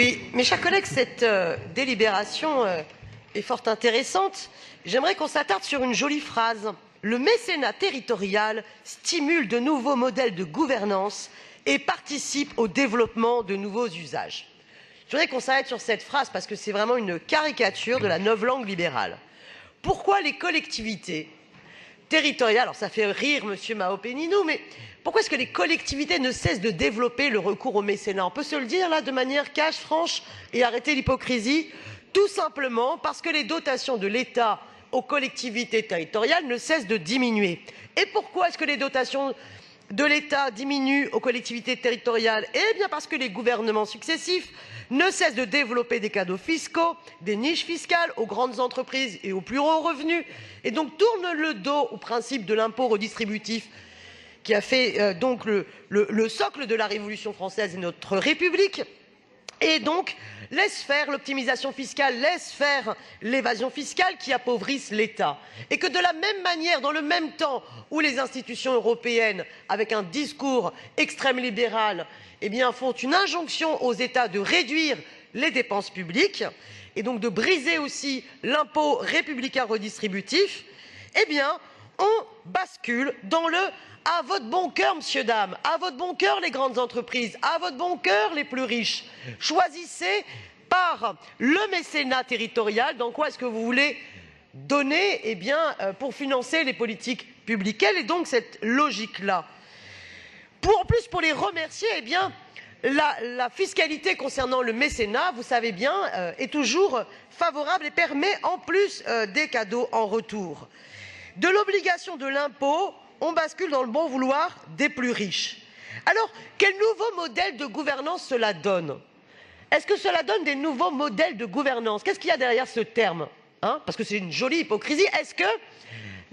Oui, mes chers collègues, cette délibération est fort intéressante. J'aimerais qu'on s'attarde sur une jolie phrase. Le mécénat territorial stimule de nouveaux modèles de gouvernance et participe au développement de nouveaux usages. Je voudrais qu'on s'arrête sur cette phrase parce que c'est vraiment une caricature de la novlangue libérale. Pourquoi les collectivités territoriales, alors ça fait rire monsieur Mao Péninou, mais pourquoi est-ce que les collectivités ne cessent de développer le recours au mécénat? On peut se le dire là de manière cash, franche et arrêter l'hypocrisie. Tout simplement parce que les dotations de l'État aux collectivités territoriales ne cessent de diminuer. Et pourquoi est-ce que les dotations de l'État diminuent aux collectivités territoriales? Eh bien parce que les gouvernements successifs ne cessent de développer des cadeaux fiscaux, des niches fiscales aux grandes entreprises et aux plus hauts revenus, et donc tournent le dos au principe de l'impôt redistributif qui a fait donc le socle de la Révolution française et notre République, et donc laisse faire l'optimisation fiscale, laisse faire l'évasion fiscale qui appauvrissent l'État. Et que de la même manière, dans le même temps où les institutions européennes, avec un discours extrême libéral, eh bien, font une injonction aux États de réduire les dépenses publiques et donc de briser aussi l'impôt républicain redistributif, eh bien, on bascule dans le à votre bon cœur, monsieur, dame, à votre bon cœur, les grandes entreprises, à votre bon cœur, les plus riches. Choisissez par le mécénat territorial dans quoi est-ce que vous voulez donner eh bien, pour financer les politiques publiques. Quelle est donc cette logique-là? En plus, pour les remercier, eh bien, la fiscalité concernant le mécénat, vous savez bien, est toujours favorable et permet en plus des cadeaux en retour. De l'obligation de l'impôt, on bascule dans le bon vouloir des plus riches. Alors, quel nouveau modèle de gouvernance cela donne? Est-ce que cela donne des nouveaux modèles de gouvernance? Qu'est-ce qu'il y a derrière ce terme, parce que c'est une jolie hypocrisie. Est-ce que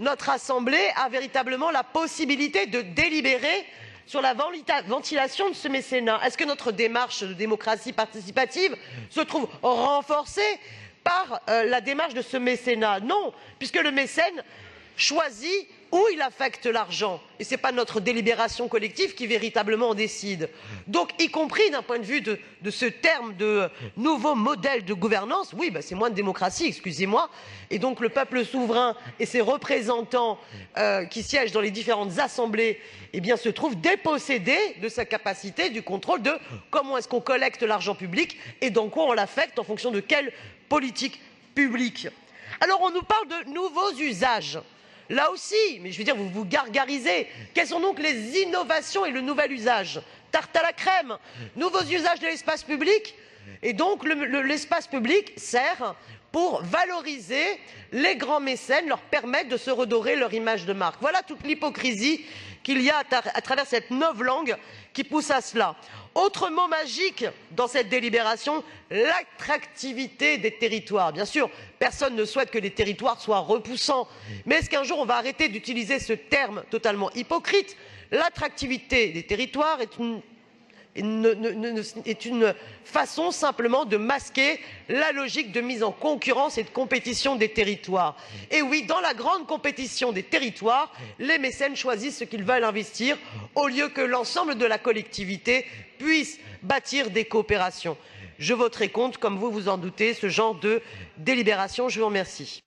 notre Assemblée a véritablement la possibilité de délibérer sur la ventilation de ce mécénat? Est-ce que notre démarche de démocratie participative se trouve renforcée par la démarche de ce mécénat? Non, puisque le mécène choisit où il affecte l'argent. Et ce n'est pas notre délibération collective qui véritablement en décide. Donc, y compris d'un point de vue de ce terme de nouveau modèle de gouvernance, oui, c'est moins de démocratie, excusez-moi. Et donc, le peuple souverain et ses représentants qui siègent dans les différentes assemblées, eh bien, se trouvent dépossédés de sa capacité du contrôle de comment est-ce qu'on collecte l'argent public et dans quoi on l'affecte en fonction de quelle politique publique. Alors, on nous parle de nouveaux usages. Là aussi, mais je veux dire, vous vous gargarisez. Quelles sont donc les innovations et le nouvel usage? Tarte à la crème, nouveaux usages de l'espace public. Et donc, l'espace public sert pour valoriser les grands mécènes, leur permettre de se redorer leur image de marque. Voilà toute l'hypocrisie qu'il y a à travers cette novlangue qui pousse à cela. Autre mot magique dans cette délibération, l'attractivité des territoires. Bien sûr, personne ne souhaite que les territoires soient repoussants. Mais est-ce qu'un jour on va arrêter d'utiliser ce terme totalement hypocrite? L'attractivité des territoires est une façon simplement de masquer la logique de mise en concurrence et de compétition des territoires. Et oui, dans la grande compétition des territoires, les mécènes choisissent ce qu'ils veulent investir au lieu que l'ensemble de la collectivité puisse bâtir des coopérations. Je voterai contre, comme vous vous en doutez, ce genre de délibération. Je vous remercie.